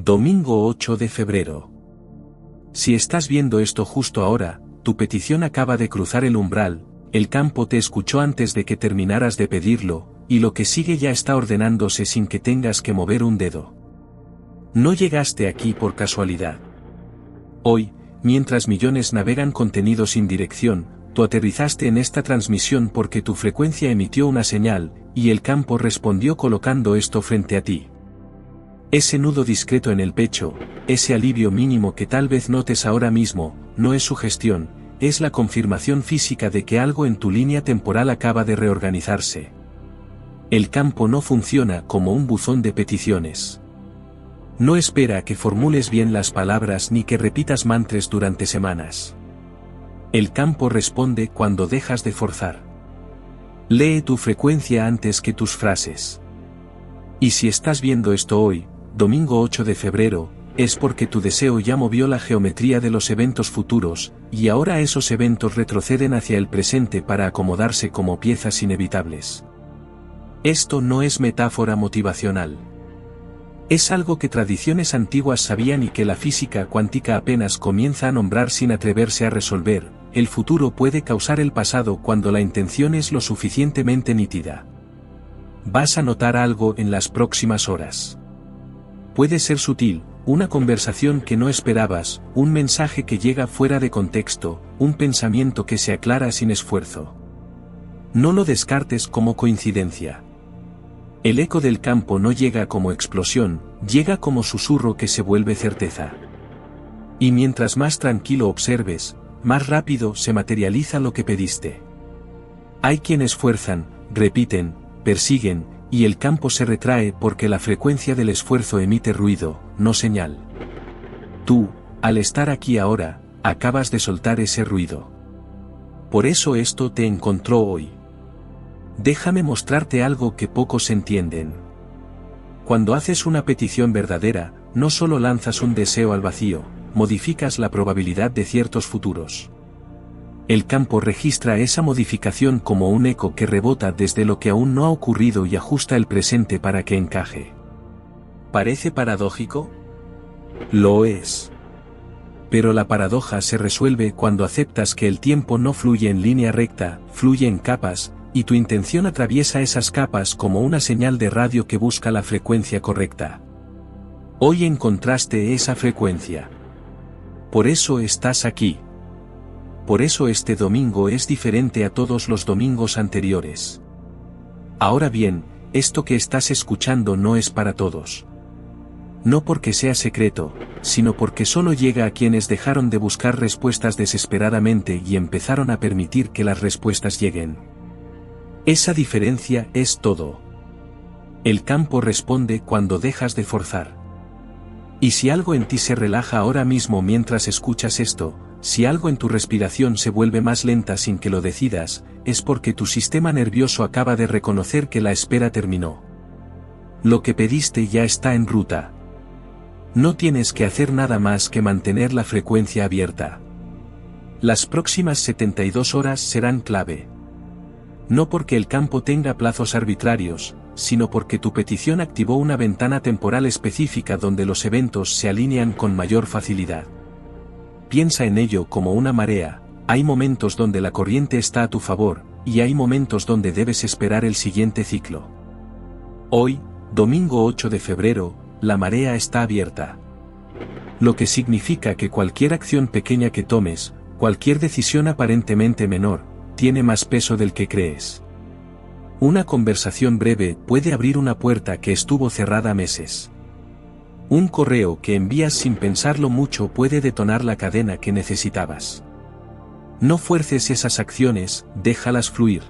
Domingo 8 de febrero. Si estás viendo esto justo ahora, tu petición acaba de cruzar el umbral, el campo te escuchó antes de que terminaras de pedirlo, y lo que sigue ya está ordenándose sin que tengas que mover un dedo. No llegaste aquí por casualidad. Hoy, mientras millones navegan contenidos sin dirección, tú aterrizaste en esta transmisión porque tu frecuencia emitió una señal, y el campo respondió colocando esto frente a ti. Ese nudo discreto en el pecho, ese alivio mínimo que tal vez notes ahora mismo, no es sugestión, es la confirmación física de que algo en tu línea temporal acaba de reorganizarse. El campo no funciona como un buzón de peticiones. No espera que formules bien las palabras ni que repitas mantras durante semanas. El campo responde cuando dejas de forzar. Lee tu frecuencia antes que tus frases. Y si estás viendo esto hoy, domingo 8 de febrero, es porque tu deseo ya movió la geometría de los eventos futuros, y ahora esos eventos retroceden hacia el presente para acomodarse como piezas inevitables. Esto no es metáfora motivacional. Es algo que tradiciones antiguas sabían y que la física cuántica apenas comienza a nombrar sin atreverse a resolver. El futuro puede causar el pasado cuando la intención es lo suficientemente nítida. Vas a notar algo en las próximas horas. Puede ser sutil, una conversación que no esperabas, un mensaje que llega fuera de contexto, un pensamiento que se aclara sin esfuerzo. No lo descartes como coincidencia. El eco del campo no llega como explosión, llega como susurro que se vuelve certeza. Y mientras más tranquilo observes, más rápido se materializa lo que pediste. Hay quienes fuerzan, repiten, persiguen, y el campo se retrae porque la frecuencia del esfuerzo emite ruido, no señal. Tú, al estar aquí ahora, acabas de soltar ese ruido. Por eso esto te encontró hoy. Déjame mostrarte algo que pocos entienden. Cuando haces una petición verdadera, no solo lanzas un deseo al vacío, modificas la probabilidad de ciertos futuros. El campo registra esa modificación como un eco que rebota desde lo que aún no ha ocurrido y ajusta el presente para que encaje. ¿Parece paradójico? Lo es. Pero la paradoja se resuelve cuando aceptas que el tiempo no fluye en línea recta, fluye en capas, y tu intención atraviesa esas capas como una señal de radio que busca la frecuencia correcta. Hoy encontraste esa frecuencia. Por eso estás aquí. Por eso este domingo es diferente a todos los domingos anteriores. Ahora bien, esto que estás escuchando no es para todos. No porque sea secreto, sino porque solo llega a quienes dejaron de buscar respuestas desesperadamente y empezaron a permitir que las respuestas lleguen. Esa diferencia es todo. El campo responde cuando dejas de forzar. Y si algo en ti se relaja ahora mismo mientras escuchas esto, si algo en tu respiración se vuelve más lenta sin que lo decidas, es porque tu sistema nervioso acaba de reconocer que la espera terminó. Lo que pediste ya está en ruta. No tienes que hacer nada más que mantener la frecuencia abierta. Las próximas 72 horas serán clave. No porque el campo tenga plazos arbitrarios, sino porque tu petición activó una ventana temporal específica donde los eventos se alinean con mayor facilidad. Piensa en ello como una marea, hay momentos donde la corriente está a tu favor, y hay momentos donde debes esperar el siguiente ciclo. Hoy, domingo 8 de febrero, la marea está abierta. Lo que significa que cualquier acción pequeña que tomes, cualquier decisión aparentemente menor, tiene más peso del que crees. Una conversación breve puede abrir una puerta que estuvo cerrada meses. Un correo que envías sin pensarlo mucho puede detonar la cadena que necesitabas. No fuerces esas acciones, déjalas fluir.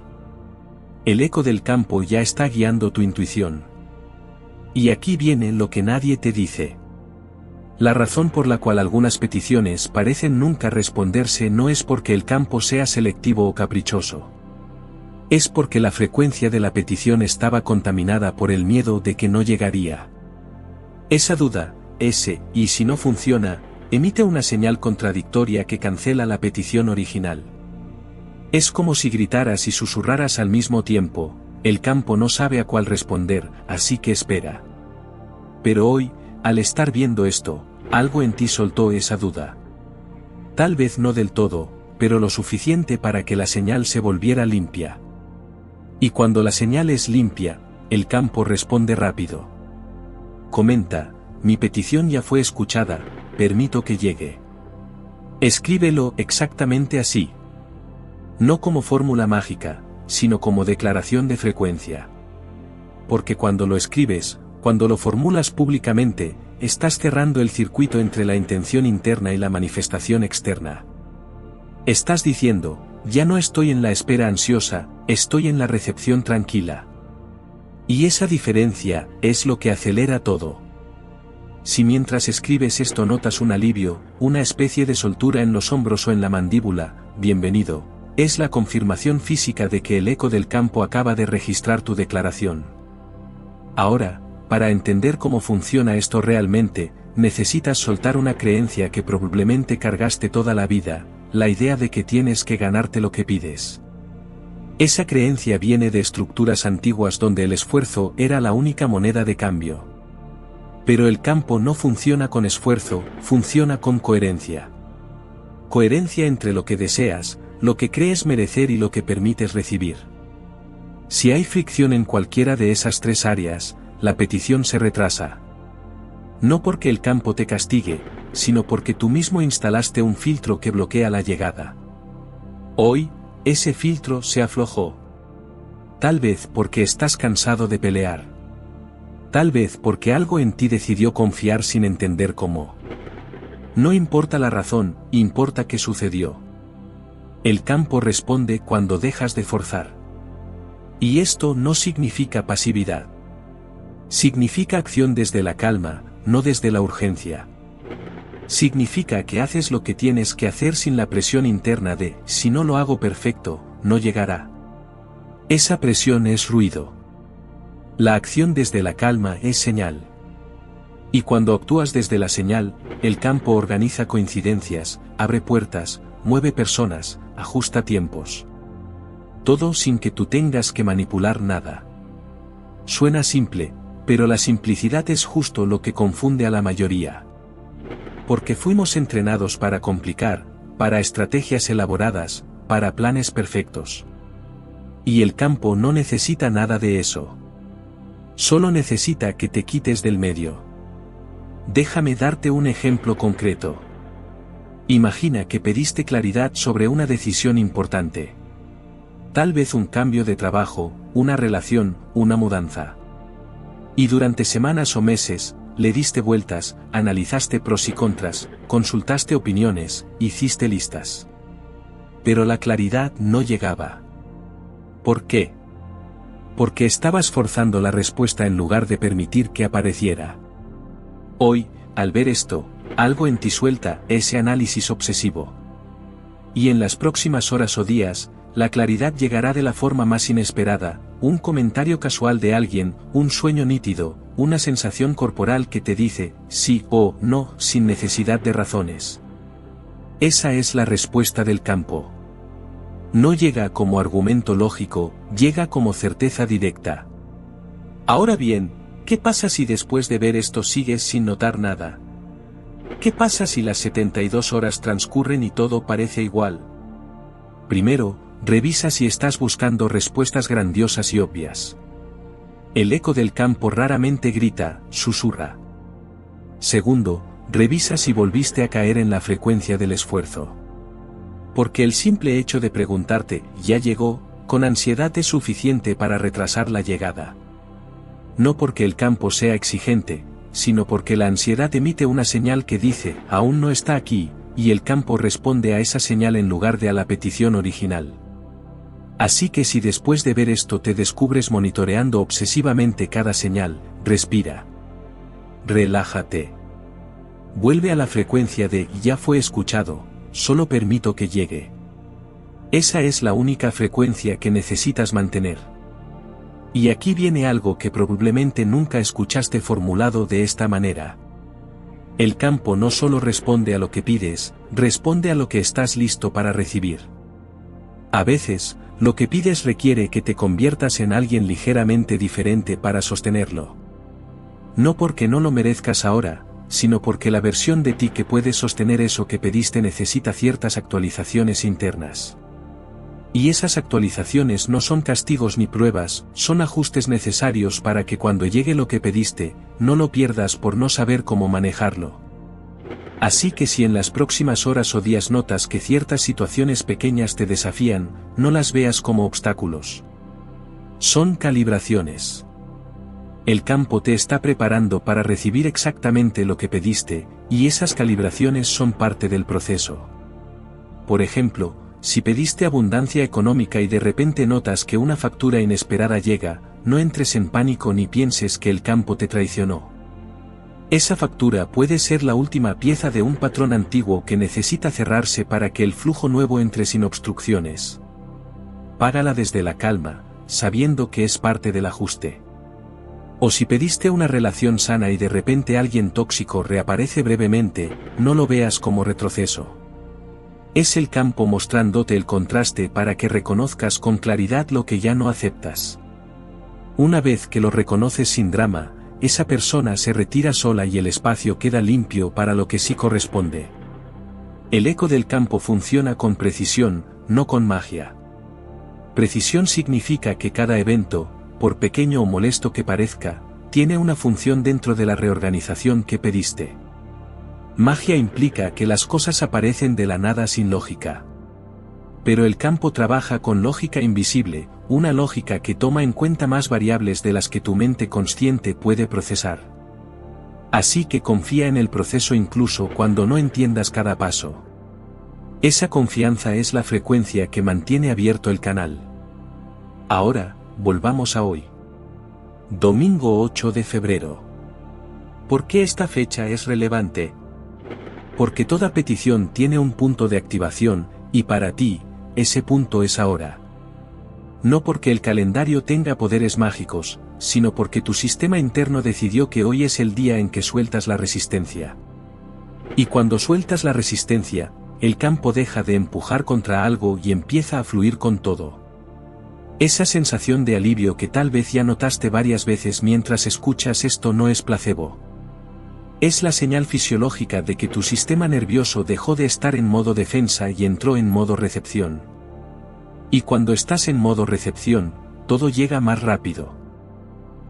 El eco del campo ya está guiando tu intuición. Y aquí viene lo que nadie te dice. La razón por la cual algunas peticiones parecen nunca responderse no es porque el campo sea selectivo o caprichoso. Es porque la frecuencia de la petición estaba contaminada por el miedo de que no llegaría. Esa duda, ese, y si no funciona, emite una señal contradictoria que cancela la petición original. Es como si gritaras y susurraras al mismo tiempo, el campo no sabe a cuál responder, así que espera. Pero hoy, al estar viendo esto, algo en ti soltó esa duda. Tal vez no del todo, pero lo suficiente para que la señal se volviera limpia. Y cuando la señal es limpia, el campo responde rápido. Comenta: mi petición ya fue escuchada, permito que llegue. Escríbelo exactamente así. No como fórmula mágica, sino como declaración de frecuencia. Porque cuando lo escribes, cuando lo formulas públicamente, estás cerrando el circuito entre la intención interna y la manifestación externa. Estás diciendo: ya no estoy en la espera ansiosa, estoy en la recepción tranquila. Y esa diferencia es lo que acelera todo. Si mientras escribes esto notas un alivio, una especie de soltura en los hombros o en la mandíbula, bienvenido, es la confirmación física de que el eco del campo acaba de registrar tu declaración. Ahora, para entender cómo funciona esto realmente, necesitas soltar una creencia que probablemente cargaste toda la vida, la idea de que tienes que ganarte lo que pides. Esa creencia viene de estructuras antiguas donde el esfuerzo era la única moneda de cambio. Pero el campo no funciona con esfuerzo, funciona con coherencia. Coherencia entre lo que deseas, lo que crees merecer y lo que permites recibir. Si hay fricción en cualquiera de esas tres áreas, la petición se retrasa. No porque el campo te castigue, sino porque tú mismo instalaste un filtro que bloquea la llegada. Hoy, ese filtro se aflojó. Tal vez porque estás cansado de pelear. Tal vez porque algo en ti decidió confiar sin entender cómo. No importa la razón, importa qué sucedió. El campo responde cuando dejas de forzar. Y esto no significa pasividad. Significa acción desde la calma, no desde la urgencia. Significa que haces lo que tienes que hacer sin la presión interna de: si no lo hago perfecto, no llegará. Esa presión es ruido. La acción desde la calma es señal. Y cuando actúas desde la señal, el campo organiza coincidencias, abre puertas, mueve personas, ajusta tiempos. Todo sin que tú tengas que manipular nada. Suena simple, pero la simplicidad es justo lo que confunde a la mayoría. Porque fuimos entrenados para complicar, para estrategias elaboradas, para planes perfectos. Y el campo no necesita nada de eso. Solo necesita que te quites del medio. Déjame darte un ejemplo concreto. Imagina que pediste claridad sobre una decisión importante. Tal vez un cambio de trabajo, una relación, una mudanza. Y durante semanas o meses, le diste vueltas, analizaste pros y contras, consultaste opiniones, hiciste listas. Pero la claridad no llegaba. ¿Por qué? Porque estabas forzando la respuesta en lugar de permitir que apareciera. Hoy, al ver esto, algo en ti suelta ese análisis obsesivo. Y en las próximas horas o días, la claridad llegará de la forma más inesperada: un comentario casual de alguien, un sueño nítido, una sensación corporal que te dice sí o no sin necesidad de razones. Esa es la respuesta del campo. No llega como argumento lógico, llega como certeza directa. Ahora bien, ¿qué pasa si después de ver esto sigues sin notar nada? ¿Qué pasa si las 72 horas transcurren y todo parece igual? Primero, revisa si estás buscando respuestas grandiosas y obvias. El eco del campo raramente grita, susurra. Segundo, revisa si volviste a caer en la frecuencia del esfuerzo. Porque el simple hecho de preguntarte, ¿ya llegó?, con ansiedad es suficiente para retrasar la llegada. No porque el campo sea exigente, sino porque la ansiedad emite una señal que dice, aún no está aquí, y el campo responde a esa señal en lugar de a la petición original. Así que si después de ver esto te descubres monitoreando obsesivamente cada señal, respira. Relájate. Vuelve a la frecuencia de ya fue escuchado, solo permito que llegue. Esa es la única frecuencia que necesitas mantener. Y aquí viene algo que probablemente nunca escuchaste formulado de esta manera. El campo no solo responde a lo que pides, responde a lo que estás listo para recibir. A veces, lo que pides requiere que te conviertas en alguien ligeramente diferente para sostenerlo. No porque no lo merezcas ahora, sino porque la versión de ti que puede sostener eso que pediste necesita ciertas actualizaciones internas. Y esas actualizaciones no son castigos ni pruebas, son ajustes necesarios para que cuando llegue lo que pediste, no lo pierdas por no saber cómo manejarlo. Así que si en las próximas horas o días notas que ciertas situaciones pequeñas te desafían, no las veas como obstáculos. Son calibraciones. El campo te está preparando para recibir exactamente lo que pediste, y esas calibraciones son parte del proceso. Por ejemplo, si pediste abundancia económica y de repente notas que una factura inesperada llega, no entres en pánico ni pienses que el campo te traicionó. Esa factura puede ser la última pieza de un patrón antiguo que necesita cerrarse para que el flujo nuevo entre sin obstrucciones. Págala desde la calma, sabiendo que es parte del ajuste. O si pediste una relación sana y de repente alguien tóxico reaparece brevemente, no lo veas como retroceso. Es el campo mostrándote el contraste para que reconozcas con claridad lo que ya no aceptas. Una vez que lo reconoces sin drama, esa persona se retira sola y el espacio queda limpio para lo que sí corresponde. El eco del campo funciona con precisión, no con magia. Precisión significa que cada evento, por pequeño o molesto que parezca, tiene una función dentro de la reorganización que pediste. Magia implica que las cosas aparecen de la nada sin lógica. Pero el campo trabaja con lógica invisible, una lógica que toma en cuenta más variables de las que tu mente consciente puede procesar. Así que confía en el proceso incluso cuando no entiendas cada paso. Esa confianza es la frecuencia que mantiene abierto el canal. Ahora, volvamos a hoy. Domingo 8 de febrero. ¿Por qué esta fecha es relevante? Porque toda petición tiene un punto de activación, y para ti, ese punto es ahora. No porque el calendario tenga poderes mágicos, sino porque tu sistema interno decidió que hoy es el día en que sueltas la resistencia. Y cuando sueltas la resistencia, el campo deja de empujar contra algo y empieza a fluir con todo. Esa sensación de alivio que tal vez ya notaste varias veces mientras escuchas esto no es placebo. Es la señal fisiológica de que tu sistema nervioso dejó de estar en modo defensa y entró en modo recepción. Y cuando estás en modo recepción, todo llega más rápido.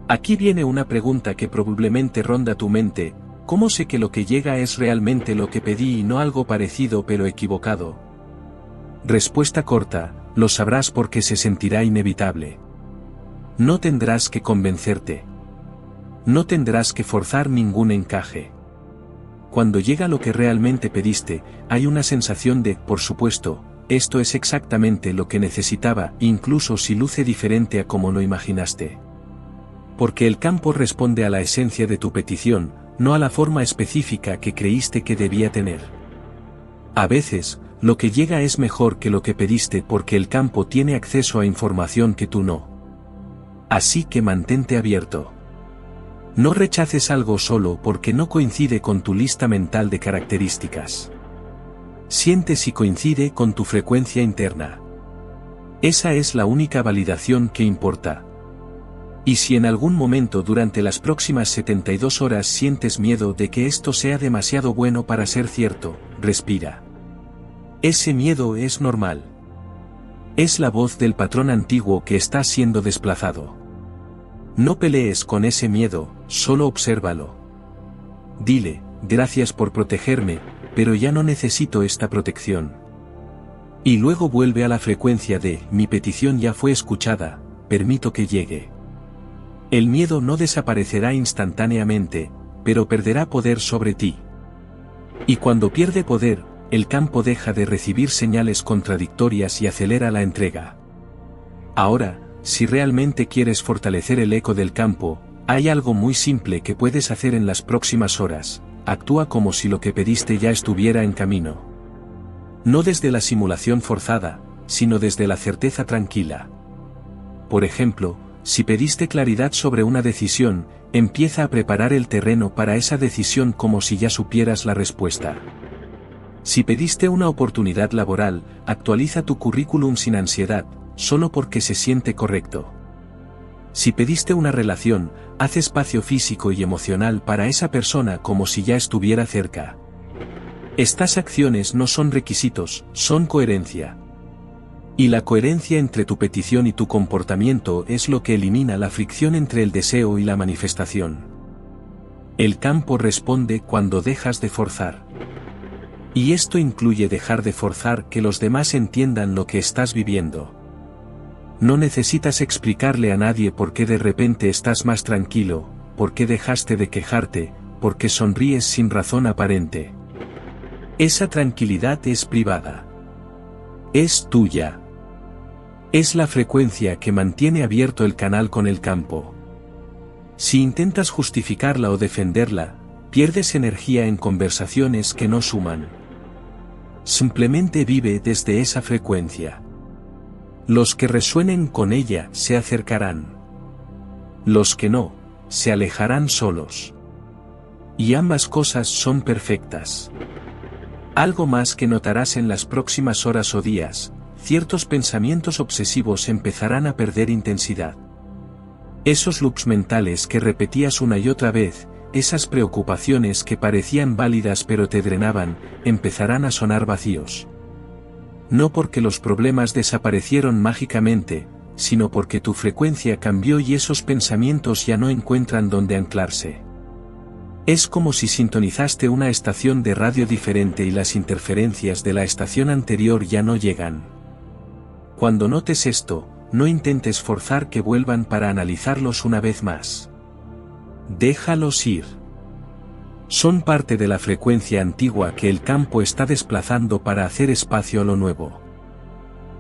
Aquí viene una pregunta que probablemente ronda tu mente: ¿cómo sé que lo que llega es realmente lo que pedí y no algo parecido pero equivocado? Respuesta corta: lo sabrás porque se sentirá inevitable. No tendrás que convencerte. No tendrás que forzar ningún encaje. Cuando llega lo que realmente pediste, hay una sensación de, por supuesto, esto es exactamente lo que necesitaba, incluso si luce diferente a como lo imaginaste. Porque el campo responde a la esencia de tu petición, no a la forma específica que creíste que debía tener. A veces, lo que llega es mejor que lo que pediste porque el campo tiene acceso a información que tú no. Así que mantente abierto. No rechaces algo solo porque no coincide con tu lista mental de características. Siente si coincide con tu frecuencia interna. Esa es la única validación que importa. Y si en algún momento durante las próximas 72 horas sientes miedo de que esto sea demasiado bueno para ser cierto, respira. Ese miedo es normal. Es la voz del patrón antiguo que está siendo desplazado. No pelees con ese miedo, solo obsérvalo. Dile: gracias por protegerme, pero ya no necesito esta protección. Y luego vuelve a la frecuencia de: mi petición ya fue escuchada, permito que llegue. El miedo no desaparecerá instantáneamente, pero perderá poder sobre ti. Y cuando pierde poder, el campo deja de recibir señales contradictorias y acelera la entrega. Ahora, si realmente quieres fortalecer el eco del campo, hay algo muy simple que puedes hacer en las próximas horas: actúa como si lo que pediste ya estuviera en camino. No desde la simulación forzada, sino desde la certeza tranquila. Por ejemplo, si pediste claridad sobre una decisión, empieza a preparar el terreno para esa decisión como si ya supieras la respuesta. Si pediste una oportunidad laboral, actualiza tu currículum sin ansiedad, solo porque se siente correcto. Si pediste una relación, haz espacio físico y emocional para esa persona como si ya estuviera cerca. Estas acciones no son requisitos, son coherencia. Y la coherencia entre tu petición y tu comportamiento es lo que elimina la fricción entre el deseo y la manifestación. El campo responde cuando dejas de forzar. Y esto incluye dejar de forzar que los demás entiendan lo que estás viviendo. No necesitas explicarle a nadie por qué de repente estás más tranquilo, por qué dejaste de quejarte, por qué sonríes sin razón aparente. Esa tranquilidad es privada. Es tuya. Es la frecuencia que mantiene abierto el canal con el campo. Si intentas justificarla o defenderla, pierdes energía en conversaciones que no suman. Simplemente vive desde esa frecuencia. Los que resuenen con ella se acercarán. Los que no, se alejarán solos. Y ambas cosas son perfectas. Algo más que notarás en las próximas horas o días, ciertos pensamientos obsesivos empezarán a perder intensidad. Esos loops mentales que repetías una y otra vez, esas preocupaciones que parecían válidas pero te drenaban, empezarán a sonar vacíos. No porque los problemas desaparecieron mágicamente, sino porque tu frecuencia cambió y esos pensamientos ya no encuentran dónde anclarse. Es como si sintonizaste una estación de radio diferente y las interferencias de la estación anterior ya no llegan. Cuando notes esto, no intentes forzar que vuelvan para analizarlos una vez más. Déjalos ir. Son parte de la frecuencia antigua que el campo está desplazando para hacer espacio a lo nuevo.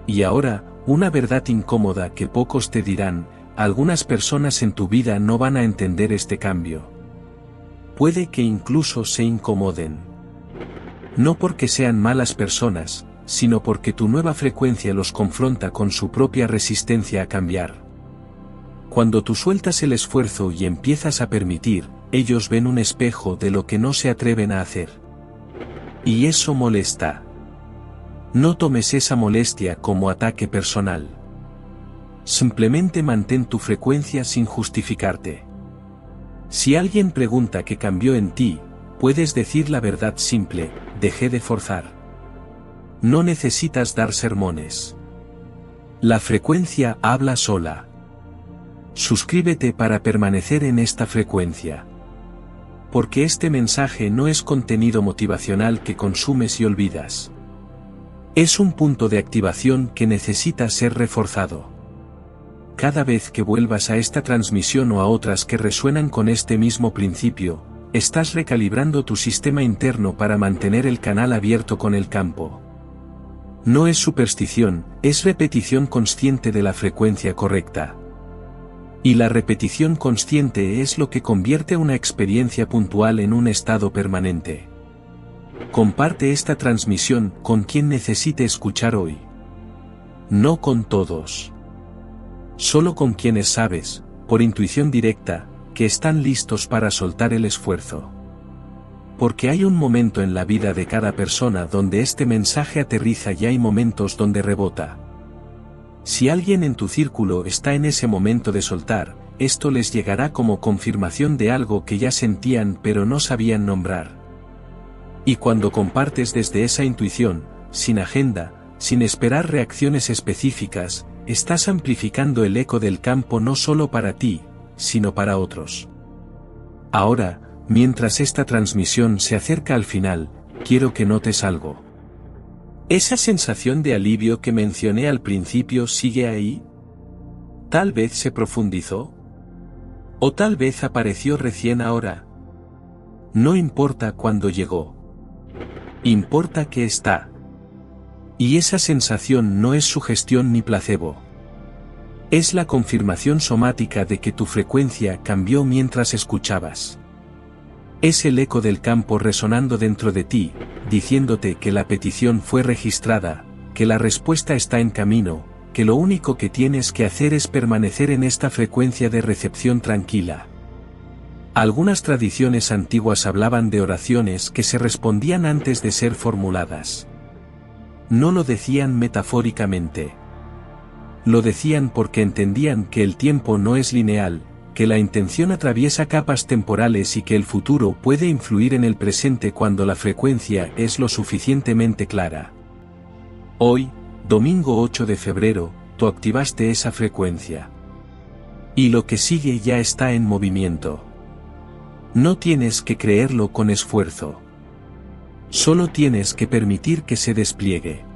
Y ahora, una verdad incómoda que pocos te dirán, algunas personas en tu vida no van a entender este cambio. Puede que incluso se incomoden. No porque sean malas personas, sino porque tu nueva frecuencia los confronta con su propia resistencia a cambiar. Cuando tú sueltas el esfuerzo y empiezas a permitir, ellos ven un espejo de lo que no se atreven a hacer. Y eso molesta. No tomes esa molestia como ataque personal. Simplemente mantén tu frecuencia sin justificarte. Si alguien pregunta qué cambió en ti, puedes decir la verdad simple: dejé de forzar. No necesitas dar sermones. La frecuencia habla sola. Suscríbete para permanecer en esta frecuencia. Porque este mensaje no es contenido motivacional que consumes y olvidas. Es un punto de activación que necesita ser reforzado. Cada vez que vuelvas a esta transmisión o a otras que resuenan con este mismo principio, estás recalibrando tu sistema interno para mantener el canal abierto con el campo. No es superstición, es repetición consciente de la frecuencia correcta. Y la repetición consciente es lo que convierte una experiencia puntual en un estado permanente. Comparte esta transmisión con quien necesite escuchar hoy. No con todos. Solo con quienes sabes, por intuición directa, que están listos para soltar el esfuerzo. Porque hay un momento en la vida de cada persona donde este mensaje aterriza y hay momentos donde rebota. Si alguien en tu círculo está en ese momento de soltar, esto les llegará como confirmación de algo que ya sentían pero no sabían nombrar. Y cuando compartes desde esa intuición, sin agenda, sin esperar reacciones específicas, estás amplificando el eco del campo no solo para ti, sino para otros. Ahora, mientras esta transmisión se acerca al final, quiero que notes algo. ¿Esa sensación de alivio que mencioné al principio sigue ahí? Tal vez se profundizó. O tal vez apareció recién ahora. No importa cuándo llegó. Importa que está. Y esa sensación no es sugestión ni placebo. Es la confirmación somática de que tu frecuencia cambió mientras escuchabas. Es el eco del campo resonando dentro de ti, diciéndote que la petición fue registrada, que la respuesta está en camino, que lo único que tienes que hacer es permanecer en esta frecuencia de recepción tranquila. Algunas tradiciones antiguas hablaban de oraciones que se respondían antes de ser formuladas. No lo decían metafóricamente. Lo decían porque entendían que el tiempo no es lineal, que la intención atraviesa capas temporales y que el futuro puede influir en el presente cuando la frecuencia es lo suficientemente clara. Hoy, domingo 8 de febrero, tú activaste esa frecuencia. Y lo que sigue ya está en movimiento. No tienes que creerlo con esfuerzo. Solo tienes que permitir que se despliegue.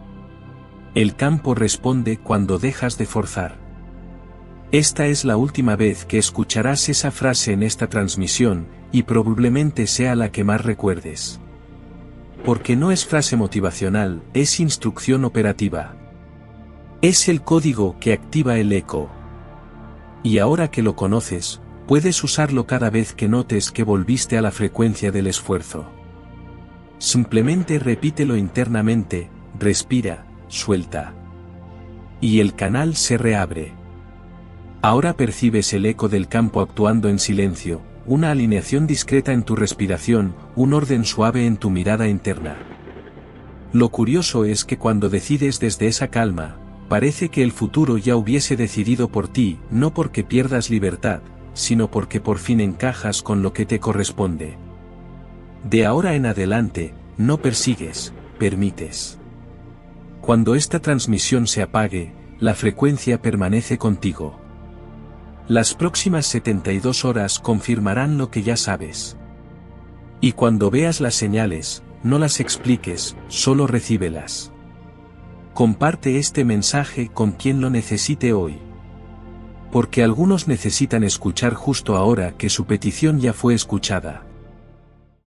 El campo responde cuando dejas de forzar. Esta es la última vez que escucharás esa frase en esta transmisión, y probablemente sea la que más recuerdes. Porque no es frase motivacional, es instrucción operativa. Es el código que activa el eco. Y ahora que lo conoces, puedes usarlo cada vez que notes que volviste a la frecuencia del esfuerzo. Simplemente repítelo internamente, respira, suelta. Y el canal se reabre. Ahora percibes el eco del campo actuando en silencio, una alineación discreta en tu respiración, un orden suave en tu mirada interna. Lo curioso es que cuando decides desde esa calma, parece que el futuro ya hubiese decidido por ti, no porque pierdas libertad, sino porque por fin encajas con lo que te corresponde. De ahora en adelante, no persigues, permites. Cuando esta transmisión se apague, la frecuencia permanece contigo. Las próximas 72 horas confirmarán lo que ya sabes. Y cuando veas las señales, no las expliques, solo recíbelas. Comparte este mensaje con quien lo necesite hoy. Porque algunos necesitan escuchar justo ahora que su petición ya fue escuchada.